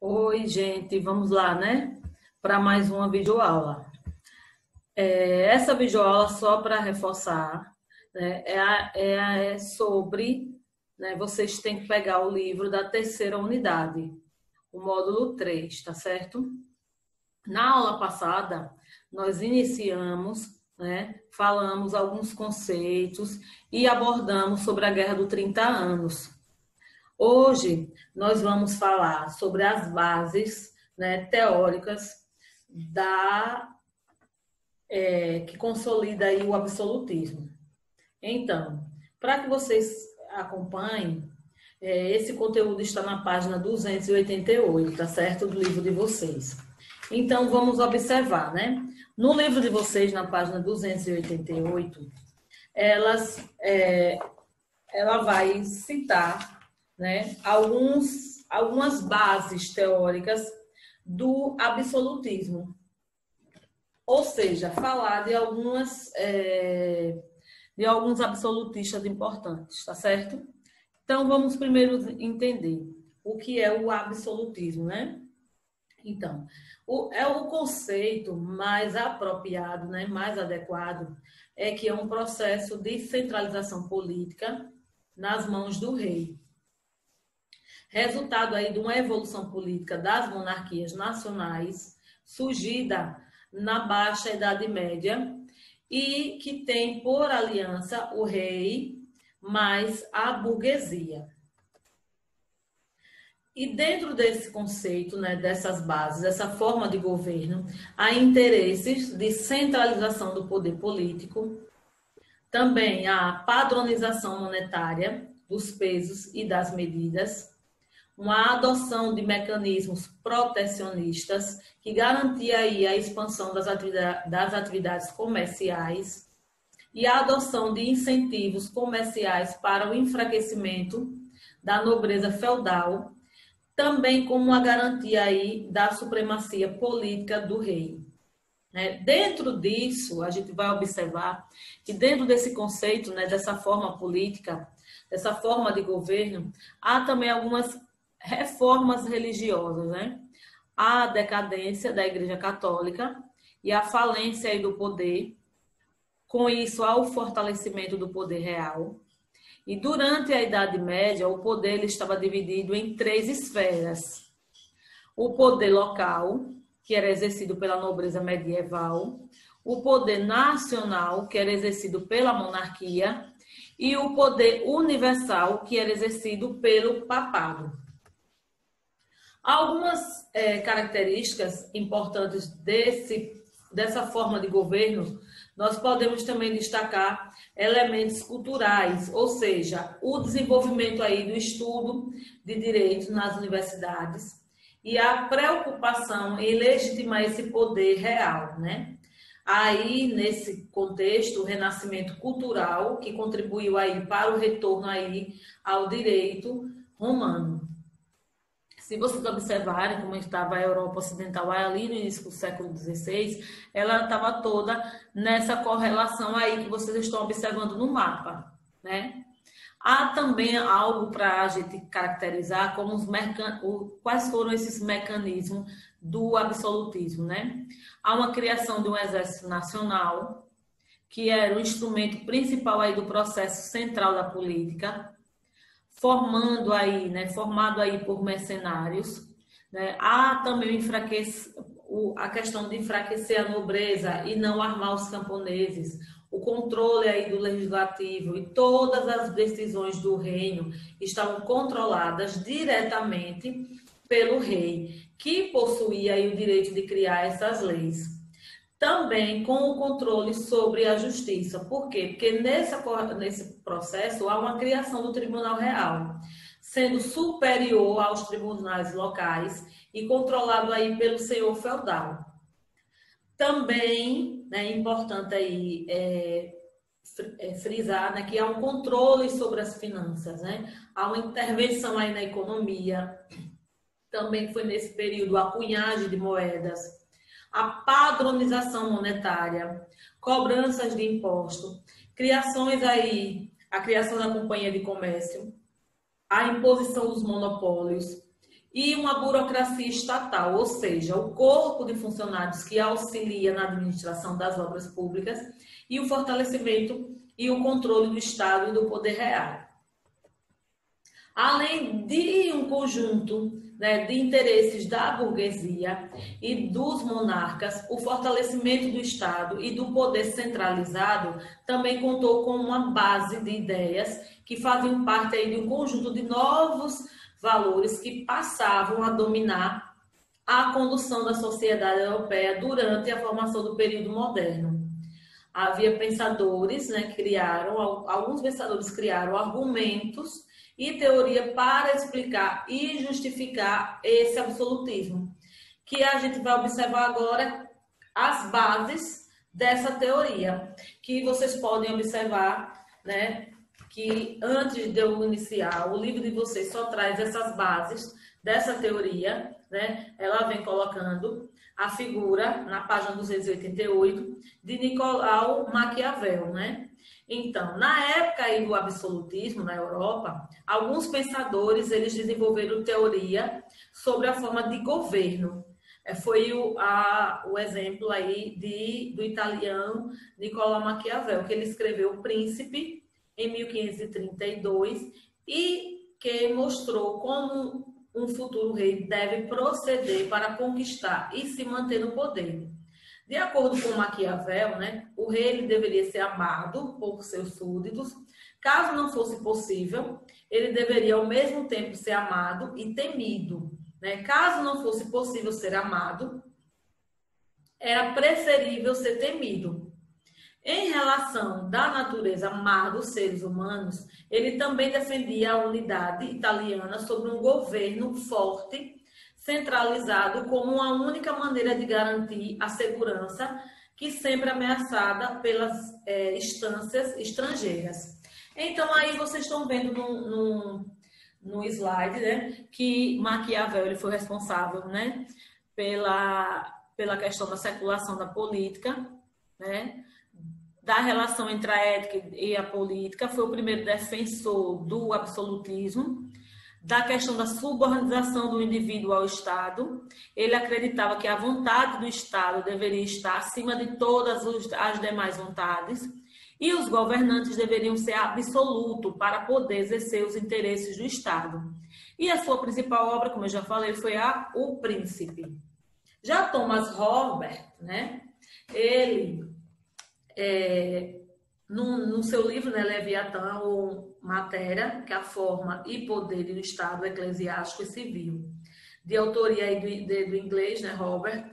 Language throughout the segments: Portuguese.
Oi, gente, vamos lá, né? Para mais uma videoaula. Essa videoaula, só para reforçar, né, é sobre, né, vocês têm que pegar o livro da terceira unidade, o módulo 3, tá certo? Na aula passada, nós iniciamos, né, falamos alguns conceitos e abordamos sobre a Guerra dos 30 Anos. Hoje nós vamos falar sobre as bases, né, teóricas que consolida aí o absolutismo. Então, para que vocês acompanhem, esse conteúdo está na página 288, tá certo? Do livro de vocês. Então, vamos observar, né? No livro de vocês, na página 288, ela vai citar, né, algumas bases teóricas do absolutismo. Ou seja, falar de alguns absolutistas importantes, tá certo? Então, vamos primeiro entender o que é o absolutismo, né? Então, é o conceito mais apropriado, né, mais adequado, é que é um processo de centralização política nas mãos do rei. Resultado aí de uma evolução política das monarquias nacionais, surgida na Baixa Idade Média, e que tem por aliança o rei mais a burguesia. E dentro desse conceito, né, dessas bases, dessa forma de governo, há interesses de centralização do poder político, também a padronização monetária dos pesos e das medidas, uma adoção de mecanismos protecionistas que garantia aí a expansão das atividades comerciais e a adoção de incentivos comerciais para o enfraquecimento da nobreza feudal, também como uma garantia aí da supremacia política do rei. Dentro disso, a gente vai observar que dentro desse conceito, né, dessa forma política, dessa forma de governo, há também algumas reformas religiosas, né? A decadência da Igreja Católica e a falência aí do poder, com isso há o fortalecimento do poder real. E durante a Idade Média, o poder ele estava dividido em três esferas. O poder local, que era exercido pela nobreza medieval, o poder nacional, que era exercido pela monarquia, e o poder universal, que era exercido pelo papado. Algumas características importantes dessa forma de governo, nós podemos também destacar elementos culturais, ou seja, o desenvolvimento aí do estudo de direito nas universidades e a preocupação em legitimar esse poder real, né? Aí, nesse contexto, o renascimento cultural, que contribuiu aí para o retorno aí ao direito romano. Se vocês observarem como estava a Europa Ocidental ali no início do século XVI, ela estava toda nessa correlação aí que vocês estão observando no mapa, né? Há também algo para a gente caracterizar como quais foram esses mecanismos do absolutismo, né? Há uma criação de um exército nacional, que era o instrumento principal aí do processo central da política, formado aí por mercenários, né? Há também a questão de enfraquecer a nobreza e não armar os camponeses, o controle aí do legislativo e todas as decisões do reino estavam controladas diretamente pelo rei, que possuía aí o direito de criar essas leis. Também com o controle sobre a justiça. Por quê? Porque nesse processo há uma criação do Tribunal Real, sendo superior aos tribunais locais e controlado aí pelo senhor feudal. Também, né, é importante aí frisar, né, que há um controle sobre as finanças, né? Há uma intervenção aí na economia. Também foi nesse período a cunhagem de moedas, a padronização monetária, cobranças de imposto, a criação da companhia de comércio, a imposição dos monopólios e uma burocracia estatal, ou seja, o corpo de funcionários que auxilia na administração das obras públicas e o fortalecimento e o controle do Estado e do poder real. Além de um conjunto, né, de interesses da burguesia e dos monarcas, o fortalecimento do Estado e do poder centralizado também contou com uma base de ideias que faziam parte aí de um conjunto de novos valores que passavam a dominar a condução da sociedade europeia durante a formação do período moderno. Havia pensadores, né, alguns pensadores criaram argumentos e teoria para explicar e justificar esse absolutismo, que a gente vai observar agora as bases dessa teoria, que vocês podem observar, né, que antes de eu iniciar, o livro de vocês só traz essas bases dessa teoria, né? Ela vem colocando a figura, na página 288, de Nicolau Maquiavel, né? Então, na época aí do absolutismo na Europa, alguns pensadores eles desenvolveram teoria sobre a forma de governo. Foi o exemplo aí do italiano Nicolau Maquiavel, que ele escreveu O Príncipe em 1532 e que mostrou como um futuro rei deve proceder para conquistar e se manter no poder. De acordo com Maquiavel, né, o rei ele deveria ser amado por seus súditos. Caso não fosse possível, ele deveria ao mesmo tempo ser amado e temido. Né? Caso não fosse possível ser amado, era preferível ser temido. Em relação da natureza má dos seres humanos, ele também defendia a unidade italiana sobre um governo forte, centralizado como uma única maneira de garantir a segurança, que sempre ameaçada pelas instâncias estrangeiras. Então, aí vocês estão vendo no slide, né, que Maquiavel ele foi responsável, né, pela questão da seculação da política, né, da relação entre a ética e a política, foi o primeiro defensor do absolutismo, da questão da subordinação do indivíduo ao Estado. Ele acreditava que a vontade do Estado deveria estar acima de todas as demais vontades e os governantes deveriam ser absolutos para poder exercer os interesses do Estado. E a sua principal obra, como eu já falei, foi O Príncipe. Já Thomas Hobbes, né, ele... no seu livro, né, Leviatã, ou Matéria, que é a forma e poder do Estado eclesiástico e civil, de autoria aí do inglês, né, Robert,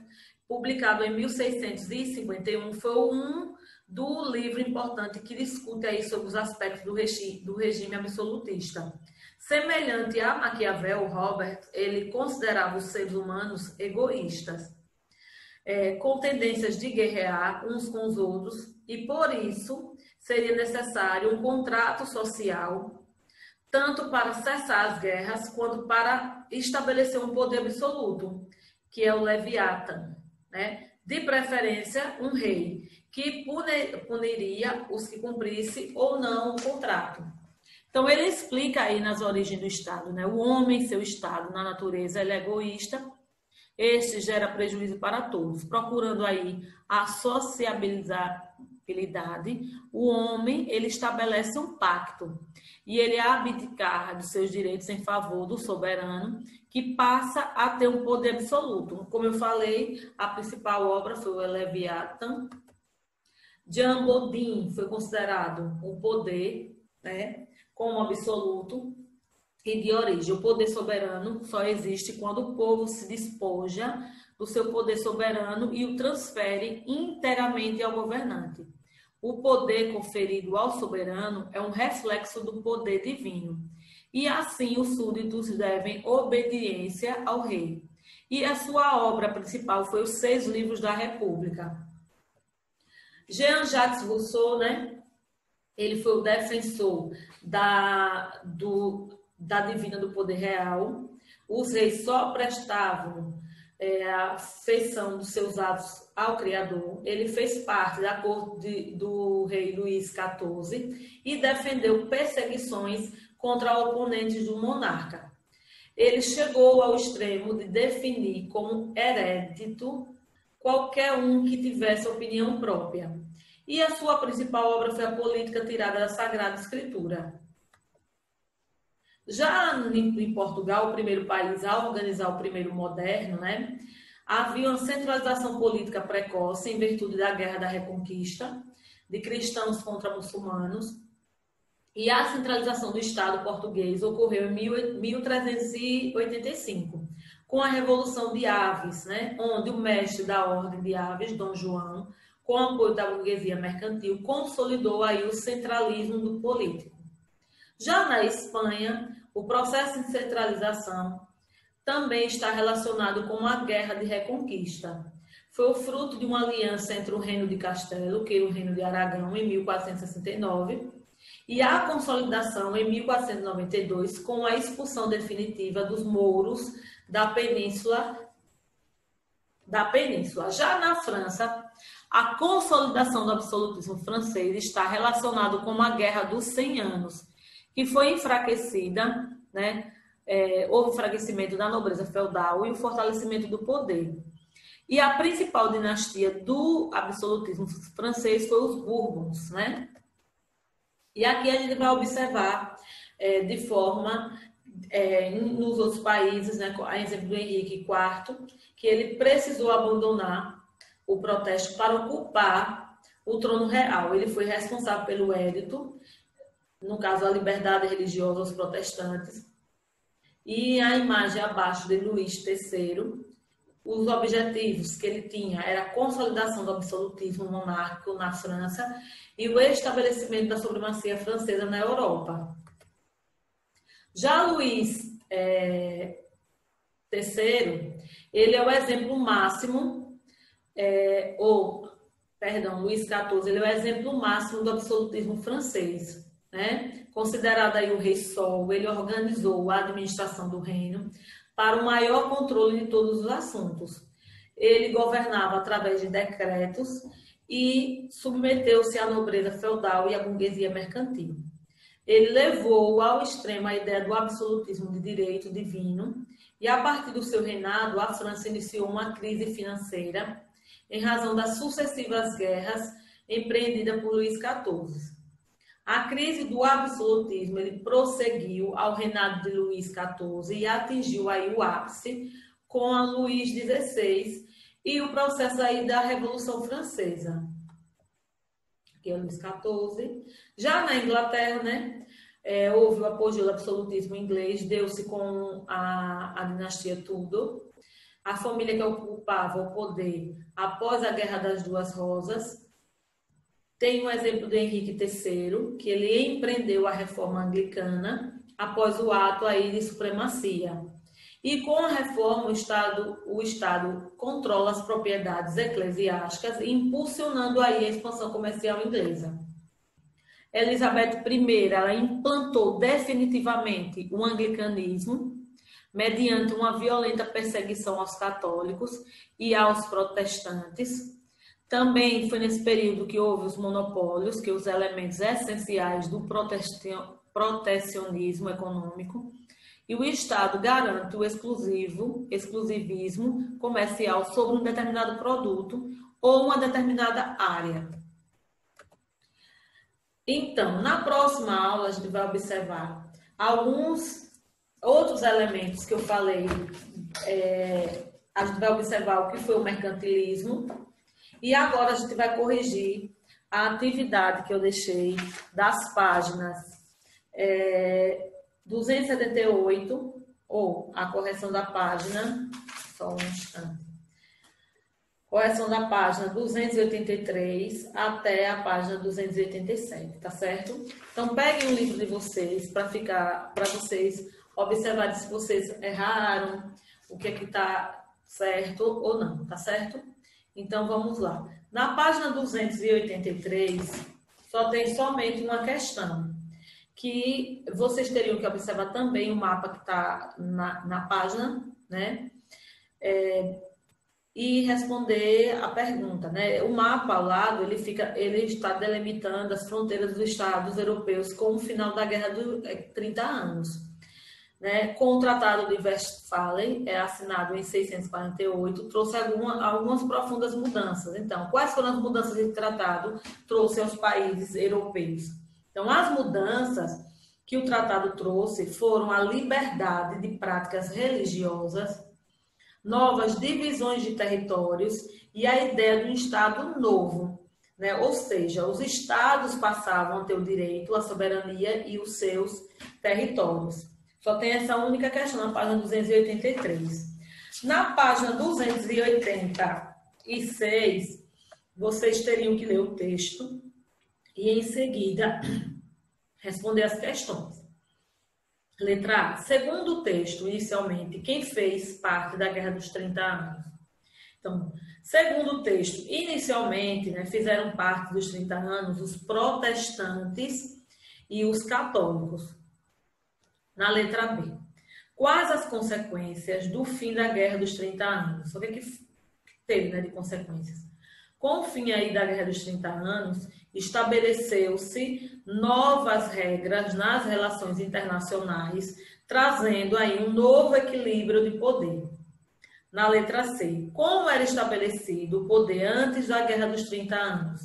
publicado em 1651, foi do livro importante que discute aí sobre os aspectos do regime absolutista. Semelhante a Maquiavel, Robert, ele considerava os seres humanos egoístas, com tendências de guerrear uns com os outros, e por isso seria necessário um contrato social, tanto para cessar as guerras, quanto para estabelecer um poder absoluto, que é o Leviatã, né? De preferência, um rei, que puniria os que cumprissem ou não o contrato. Então, ele explica aí nas origens do Estado, né? O homem, seu Estado, na natureza, ele é egoísta. Este gera prejuízo para todos, procurando aí a sociabilidade. O homem, ele estabelece um pacto e ele abdicar de seus direitos em favor do soberano, que passa a ter um poder absoluto. Como eu falei, a principal obra foi o Leviatã. Jean Bodin foi considerado um poder, né, como absoluto e de origem. O poder soberano só existe quando o povo se despoja do seu poder soberano e o transfere inteiramente ao governante. O poder conferido ao soberano é um reflexo do poder divino. E assim os súditos devem obediência ao rei. E a sua obra principal foi os 6 livros da República. Jean-Jacques Rousseau, né? Ele foi o defensor da divina do poder real. Os reis só prestavam a feição dos seus atos ao Criador. Ele fez parte da corte do rei Luís XIV e defendeu perseguições contra oponentes do monarca. ele chegou ao extremo de definir como herédito qualquer um que tivesse opinião própria. E a sua principal obra foi a Política tirada da Sagrada Escritura. Já em Portugal, o primeiro país a organizar o primeiro moderno, né, havia uma centralização política precoce em virtude da Guerra da Reconquista, de cristãos contra muçulmanos, e a centralização do Estado português ocorreu em 1385, com a Revolução de Aves, né, onde o mestre da Ordem de Aves, Dom João, com apoio da burguesia mercantil, consolidou aí o centralismo do político. Já na Espanha, o processo de centralização também está relacionado com a Guerra de Reconquista. Foi o fruto de uma aliança entre o Reino de Castelo, que é o Reino de Aragão, em 1469, e a consolidação em 1492 com a expulsão definitiva dos mouros da Península. Já na França, a consolidação do absolutismo francês está relacionado com a Guerra dos 100 Anos, que foi enfraquecida, né? Houve enfraquecimento da nobreza feudal e o fortalecimento do poder. E a principal dinastia do absolutismo francês foi os Bourbons, né? E aqui a gente vai observar de forma, nos outros países, né, a exemplo do Henrique IV, que ele precisou abandonar o protesto para ocupar o trono real. Ele foi responsável pelo édito, no caso a liberdade religiosa aos protestantes, e a imagem abaixo de Luís III, os objetivos que ele tinha era a consolidação do absolutismo monárquico na França e o estabelecimento da supremacia francesa na Europa. Já Luís III, ele é o exemplo máximo, Luís XIV, ele é o exemplo máximo do absolutismo francês, né? Considerado aí o Rei Sol, ele organizou a administração do reino para o maior controle de todos os assuntos. Ele governava através de decretos e submeteu-se à nobreza feudal e à burguesia mercantil. Ele levou ao extremo a ideia do absolutismo de direito divino e, a partir do seu reinado, a França iniciou uma crise financeira em razão das sucessivas guerras empreendidas por Luís XIV. A crise do absolutismo ele prosseguiu ao reinado de Luís XIV e atingiu aí o ápice com a Luís XVI e o processo aí da Revolução Francesa, que é Luís XIV. Já na Inglaterra, né, houve o apogeu do absolutismo inglês, deu-se com a dinastia Tudor, a família que ocupava o poder após a Guerra das Duas Rosas. Tem um exemplo de Henrique III, que ele empreendeu a reforma anglicana após o ato aí de supremacia. E com a reforma, o Estado controla as propriedades eclesiásticas, impulsionando aí a expansão comercial inglesa. Elizabeth I, ela implantou definitivamente o anglicanismo, mediante uma violenta perseguição aos católicos e aos protestantes. Também foi nesse período que houve os monopólios, que os elementos essenciais do protecionismo econômico, e o Estado garante o exclusivismo comercial sobre um determinado produto ou uma determinada área. Então, na próxima aula, a gente vai observar alguns outros elementos que eu falei. A gente vai observar o que foi o mercantilismo. E agora a gente vai corrigir a atividade que eu deixei das páginas 278, ou a correção da página, só um instante, correção da página 283 até a página 287, tá certo? Então, peguem o livro de vocês para vocês observarem se vocês erraram, o que é que está certo ou não, tá certo? Então, vamos lá. Na página 283, só tem somente uma questão, que vocês teriam que observar também o mapa que está na página, né? E responder a pergunta, né? O mapa ao lado, ele está delimitando as fronteiras dos estados europeus com o final da Guerra dos 30 anos. né, com o Tratado de Westphalen, assinado em 648, trouxe algumas profundas mudanças. Então, quais foram as mudanças que o tratado trouxe aos países europeus? Então, as mudanças que o tratado trouxe foram a liberdade de práticas religiosas, novas divisões de territórios e a ideia de um Estado novo, né? Ou seja, os estados passavam a ter o direito à soberania e os seus territórios. Só tem essa única questão na página 283. Na página 286, vocês teriam que ler o texto e, em seguida, responder as questões. Letra A. Segundo o texto, inicialmente, quem fez parte da Guerra dos 30 Anos? Então, segundo o texto, inicialmente, né, fizeram parte dos 30 anos os protestantes e os católicos. Na letra B. Quais as consequências do fim da Guerra dos 30 Anos? O que teve, né, de consequências? Com o fim aí da Guerra dos 30 Anos, estabeleceu-se novas regras nas relações internacionais, trazendo aí um novo equilíbrio de poder. Na letra C, como era estabelecido o poder antes da Guerra dos 30 Anos?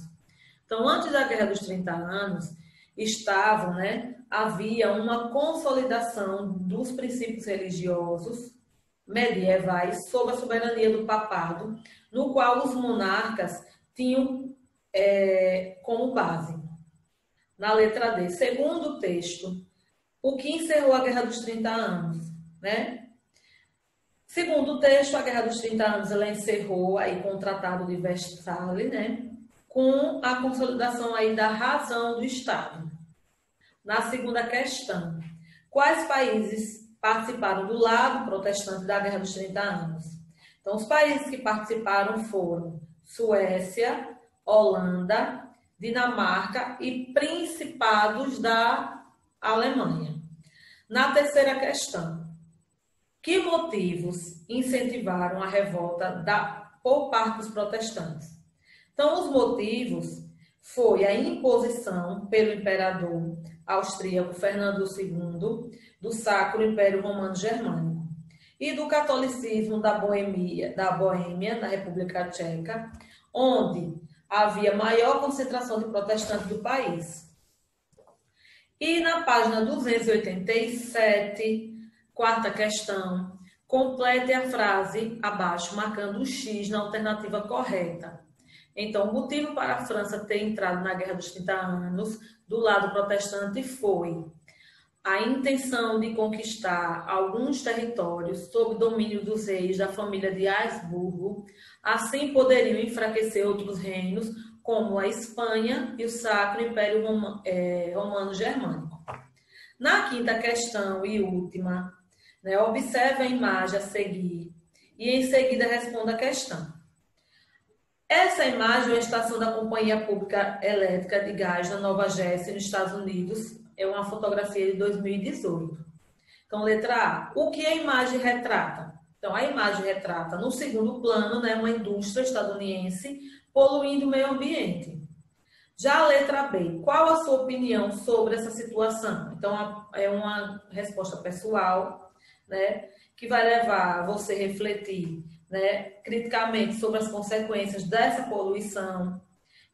Então, antes da Guerra dos 30 Anos, havia uma consolidação dos princípios religiosos medievais sob a soberania do papado, no qual os monarcas tinham como base. Na letra D, segundo o texto, o que encerrou a Guerra dos 30 Anos, né? Segundo o texto, a Guerra dos 30 Anos ela encerrou aí com o Tratado de Westphalen, né? Com a consolidação aí da razão do Estado. Na segunda questão, quais países participaram do lado protestante da Guerra dos 30 Anos? Então, os países que participaram foram Suécia, Holanda, Dinamarca e Principados da Alemanha. Na terceira questão, que motivos incentivaram a revolta por parte dos protestantes? Então, os motivos foi a imposição pelo imperador austríaco Fernando II do Sacro Império Romano Germânico e do catolicismo da Boêmia, na República Tcheca, onde havia maior concentração de protestantes do país. E na página 287, quarta questão, complete a frase abaixo, marcando o X na alternativa correta. Então, o motivo para a França ter entrado na Guerra dos 30 Anos do lado protestante foi a intenção de conquistar alguns territórios sob domínio dos reis da família de Habsburgo, assim poderiam enfraquecer outros reinos, como a Espanha e o Sacro Império Romano Germânico. Na quinta questão e última, né, observe a imagem a seguir e em seguida responda a questão. Essa imagem é uma estação da Companhia Pública Elétrica de Gás na Nova Jersey, nos Estados Unidos. É uma fotografia de 2018. Então, letra A. O que a imagem retrata? Então, a imagem retrata, no segundo plano, né, uma indústria estadunidense poluindo o meio ambiente. Já a letra B. Qual a sua opinião sobre essa situação? Então, é uma resposta pessoal, né, que vai levar você a refletir, né, criticamente sobre as consequências dessa poluição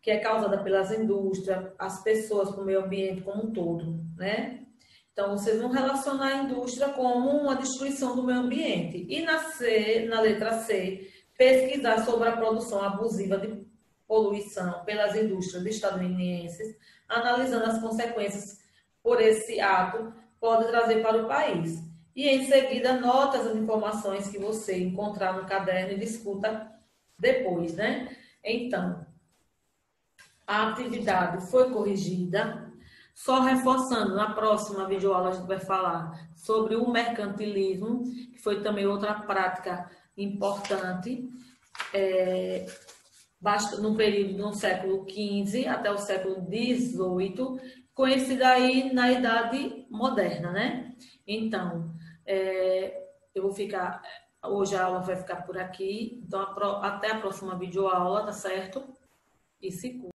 que é causada pelas indústrias, as pessoas, para o meio ambiente como um todo, né? Então, vocês vão relacionar a indústria como uma destruição do meio ambiente. E na letra C, pesquisar sobre a produção abusiva de poluição pelas indústrias estadunidenses, analisando as consequências por esse ato pode trazer para o país. E, em seguida, anote as informações que você encontrar no caderno e discuta depois, né? Então, a atividade foi corrigida. Só reforçando, na próxima videoaula a gente vai falar sobre o mercantilismo, que foi também outra prática importante, no período do século XV até o século XVIII, conhecida aí na Idade Moderna, né? Então, eu vou ficar, hoje a aula vai ficar por aqui, então até a próxima videoaula, tá certo? E se cuida.